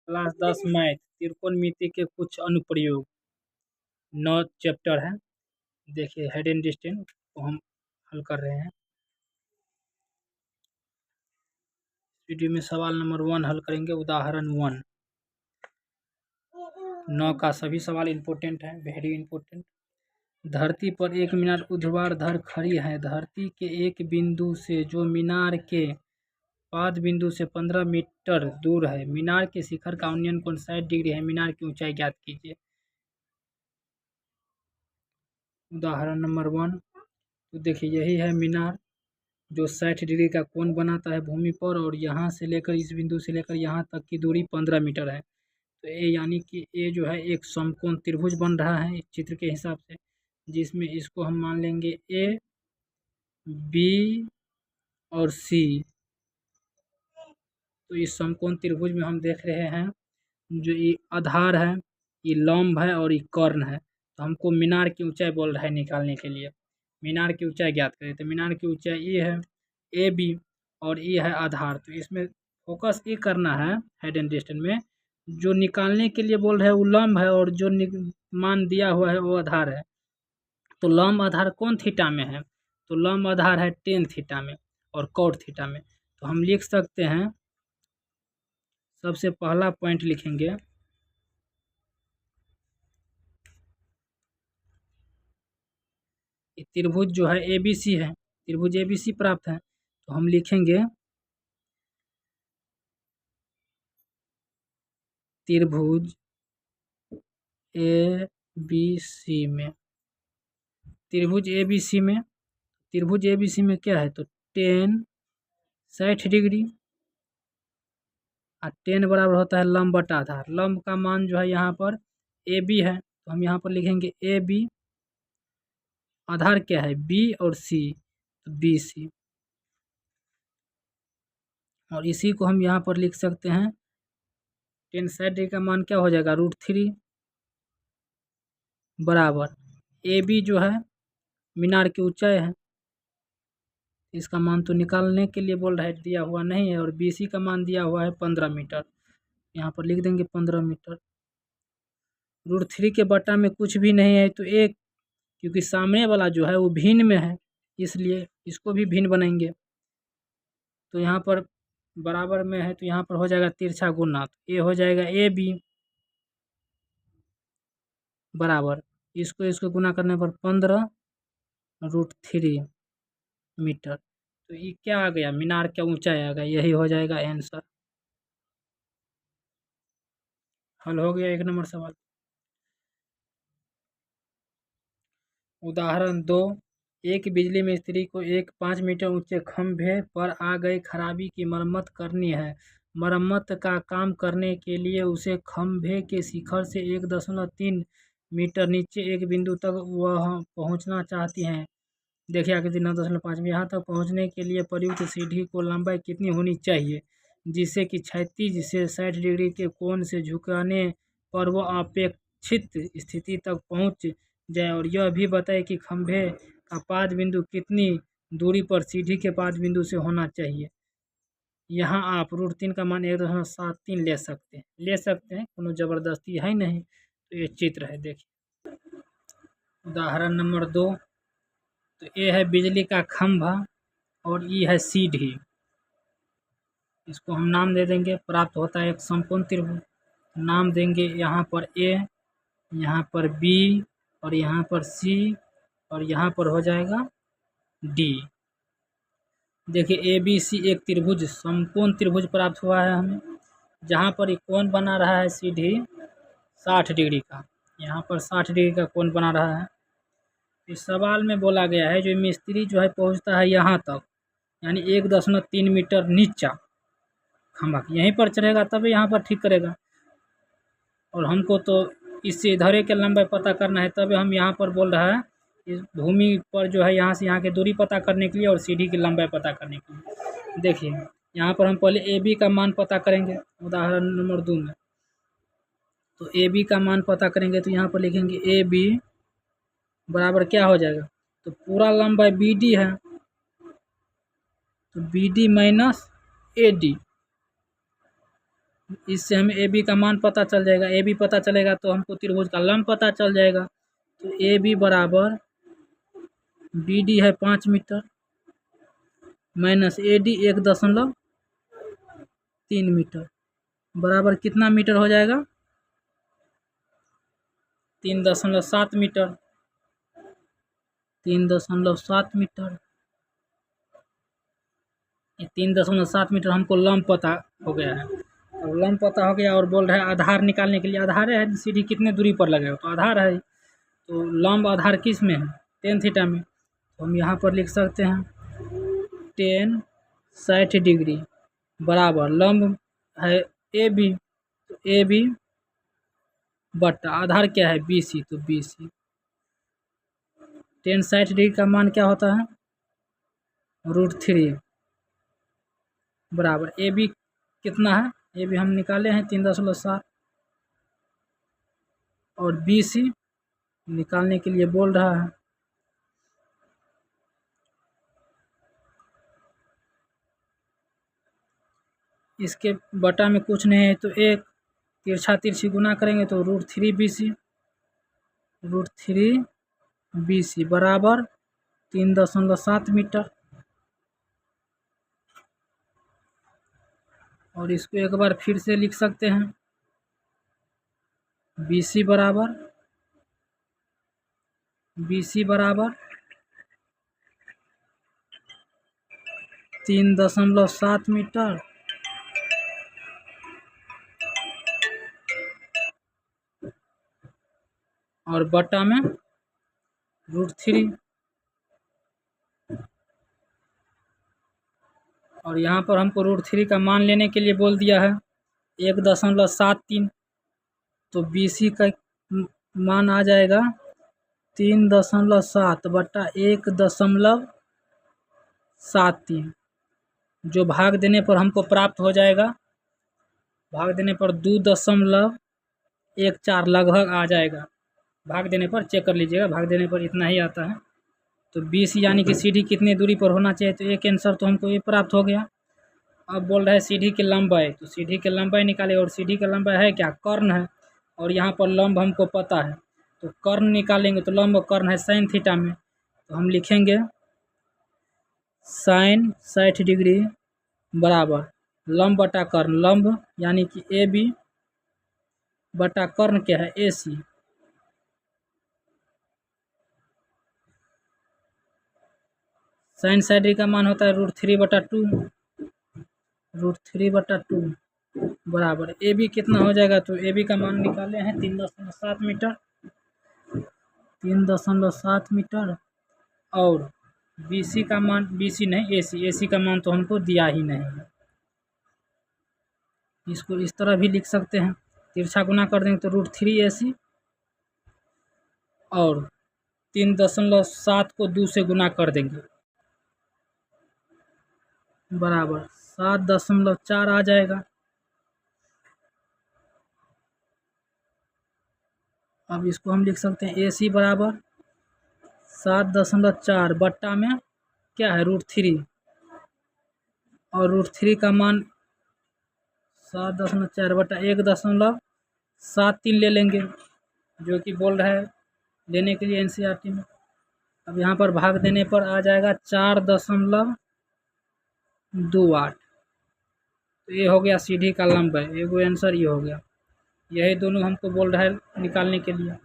Class 10 math त्रिकोणमिति के कुछ अनुप्रयोग 9 चैप्टर है। देखिए हेड एंड डिस्टेंस को हम हल कर रहे हैं। वीडियो में सवाल नंबर 1 हल करेंगे। उदाहरण 1। 9 का सभी सवाल इम्पोर्टेंट है, वेरी इम्पोर्टेंट। धरती पर एक मीनार ऊर्ध्वाधर खड़ी है। धरती के एक बिंदु से जो मीनार के पाद बिंदु से 15 मीटर दूर है। मीनार के शिखर का उन्नयन कोण 60 डिग्री है। मीनार की ऊंचाई ज्ञात कीजिए। उदाहरण नंबर 1। तो देखिए यही है मीनार जो 60 डिग्री का कोण बनाता है भूमि पर, और यहाँ से लेकर इस बिंदु से लेकर यहाँ तक की दूरी 15 मीटर है। तो ये यानी कि ये जो है एक समकोण त्रिभुज बन रहा है इस चित्र के हिसाब से, जिसमें इसको हम मान लेंगे ए, बी और सी। तो इस समकोण त्रिभुज में हम देख रहे हैं जो ये आधार है, ये लंब है और ये कर्ण है। तो हमको मीनार की ऊंचाई बोल रहा है निकालने के लिए। मीनार की ऊंचाई ज्ञात करें। तो मीनार की ऊंचाई ये है ए बी और ये है आधार। तो इसमें फोकस ये करना है हेड एंड डिस्टेंस में, जो निकालने के लिए बोल रहे हैं वो लंब है और जो मान दिया हुआ है वो आधार है। तो लंब आधार कौन थीटा में है? तो लंब आधार है टेन थीटा में और कॉट थीटा में। तो हम लिख सकते हैं, सबसे पहला पॉइंट लिखेंगे त्रिभुज जो है एबीसी है, त्रिभुज एबीसी प्राप्त है। तो हम लिखेंगे त्रिभुज एबीसी में, त्रिभुज एबीसी में, त्रिभुज एबीसी में क्या है? तो 10 60 डिग्री और 10 बराबर होता है लंब बटा आधार। लंब का मान जो है यहाँ पर ए बी है, तो हम यहाँ पर लिखेंगे ए बी। आधार क्या है? बी और सी, तो बी सी। और इसी को हम यहाँ पर लिख सकते हैं 10 60 डिग्री का मान क्या हो जाएगा? √3 बराबर ए बी जो है मीनार की ऊंचाई है, इसका मान तो निकालने के लिए बोल रहा है, दिया हुआ नहीं है। और बी सी का मान दिया हुआ है 15 मीटर, यहाँ पर लिख देंगे 15 मीटर। √3 के बटा में कुछ भी नहीं है तो एक, क्योंकि सामने वाला जो है वो भिन्न में है इसलिए इसको भी भिन्न बनाएंगे। तो यहाँ पर बराबर में है तो यहाँ पर हो जाएगा तिरछा गुना, तो ये हो जाएगा ए बी बराबर इसको गुना करने पर 15√3 मीटर। तो ये क्या आ गया? मीनार क्या ऊंचाई आ गया। यही हो जाएगा आंसर। हल हो गया 1 नंबर सवाल। उदाहरण 2। एक बिजली मिस्त्री को एक 5 मीटर ऊंचे खंभे पर आ गई खराबी की मरम्मत करनी है। मरम्मत का काम करने के लिए उसे खंभे के शिखर से 1.3 मीटर नीचे एक बिंदु तक वह पहुंचना चाहती हैं। देखिए आकृति 9.5 में। यहाँ तक पहुँचने के लिए प्रयुक्त सीढ़ी को लंबाई कितनी होनी चाहिए जिससे कि क्षैतिज से 60 डिग्री के कोण से झुकाने पर वह अपेक्षित स्थिति तक पहुँच जाए, और यह भी बताए कि खंभे का पाद बिंदु कितनी दूरी पर सीढ़ी के पाद बिंदु से होना चाहिए। यहाँ आप √3 का मान 1.73 ले सकते हैं, कोनो ज़बरदस्ती है नहीं। तो ये चित्र है, देखिए उदाहरण नंबर 2। तो ये है बिजली का खंभा और ये है सीढ़ी। इसको हम नाम दे देंगे, प्राप्त होता है एक समकोण त्रिभुज। नाम देंगे यहाँ पर ए, यहाँ पर बी और यहाँ पर सी और यहाँ पर हो जाएगा डी। देखिए ए बी सी एक त्रिभुज समकोण त्रिभुज प्राप्त हुआ है हमें, जहाँ पर ये कोण बना रहा है सीढ़ी 60 डिग्री का। यहाँ पर 60 डिग्री का कोण बना रहा है। इस सवाल में बोला गया है जो मिस्त्री जो है पहुँचता है यहाँ तक, यानी 1.3 मीटर नीचा खंभा, यहीं पर चढ़ेगा तभी यहाँ पर ठीक करेगा। और हमको तो इससे इधर के लंबाई पता करना है, तभी हम यहाँ पर बोल रहा है इस भूमि पर जो है यहाँ से यहाँ की दूरी पता करने के लिए और सीढ़ी की लंबाई पता करने के लिए। देखिए यहाँ पर हम पहले ए बी का मान पता करेंगे उदाहरण नंबर 2 में। तो ए बी का मान पता करेंगे तो यहाँ पर लिखेंगे ए बी बराबर क्या हो जाएगा? तो पूरा लंबाई बी डी है, तो B D minus A D, इससे हमें ए बी का मान पता चल जाएगा। ए बी पता चलेगा तो हमको त्रिभुज का लंब पता चल जाएगा। तो ए बी बराबर बी डी है 5 metre minus A D 1.3 metre बराबर कितना मीटर हो जाएगा? 3.7 मीटर। 3.7 मीटर। 3.7 मीटर हमको लंब पता हो गया है। अब लंब पता हो गया और बोल रहा है आधार निकालने के लिए। आधार है सीधी कितने दूरी पर लगेगा? तो आधार है, तो लंब आधार किस में है? tan थीटा में। तो हम यहाँ पर लिख सकते हैं tan 60 डिग्री बराबर लंब है ए बी, तो ए बी बटा आधार क्या है? बी सी, तो बी सी। tan 60 डिग्री का मान क्या होता है? √3 बराबर ए बी कितना है? ए बी हम निकाले हैं 3.7 और बी सी निकालने के लिए बोल रहा है। इसके बटा में कुछ नहीं है तो एक तिरछा तिरछी गुना करेंगे तो √3 बी सी बराबर 3.7 मीटर। और इसको एक बार फिर से लिख सकते हैं बी सी बराबर 3.7 मीटर और बटा में √3। और यहाँ पर हमको √3 का मान लेने के लिए बोल दिया है 1.73। तो बी सी का मान आ जाएगा 3.7 बटा 1.73, जो भाग देने पर हमको प्राप्त हो जाएगा। भाग देने पर 2.14 लगभग आ जाएगा। भाग देने पर चेक कर लीजिएगा, भाग देने पर इतना ही आता है। तो 20 यानी कि सीढ़ी कितनी दूरी पर होना चाहिए? तो एक आंसर तो हमको ये प्राप्त हो गया। अब बोल रहा है सीढ़ी की लंबाई, तो सीढ़ी की लंबाई निकाले। और सीढ़ी की लंबाई है क्या? कर्ण है। और यहाँ पर लंब हमको पता है, तो कर्ण निकालेंगे। तो लंब कर्ण है sin थीटा में, तो हम लिखेंगे sin 60 डिग्री बराबर लंब बटा कर्ण। लंब यानी कि ए बी बटा कर्ण क्या है? ए सी। sin 60 डिग्री का मान होता है √3 बटा 2, √3/2 बराबर ए बी कितना हो जाएगा? तो ए बी का मान निकाले हैं 3.7 मीटर, 3.7 मीटर। और बी सी का मान, बी सी नहीं ए सी का मान तो हमको दिया ही नहीं है। इसको इस तरह भी लिख सकते हैं, तिरछा गुना कर देंगे तो √3 AC और 3.7 को 2 से गुना कर देंगे बराबर 7.4 आ जाएगा। अब इसको हम लिख सकते हैं AC बराबर 7.4 बट्टा में क्या है? √3 और √3 का मान 7.4 बटा 1.73 ले लेंगे, जो कि बोल रहा है लेने के लिए NCERT में। अब यहाँ पर भाग देने पर आ जाएगा 4.28। तो ये हो गया सीढ़ी का लंब है, एगो आंसर ये हो गया। यही दोनों हमको बोल रहा है निकालने के लिए।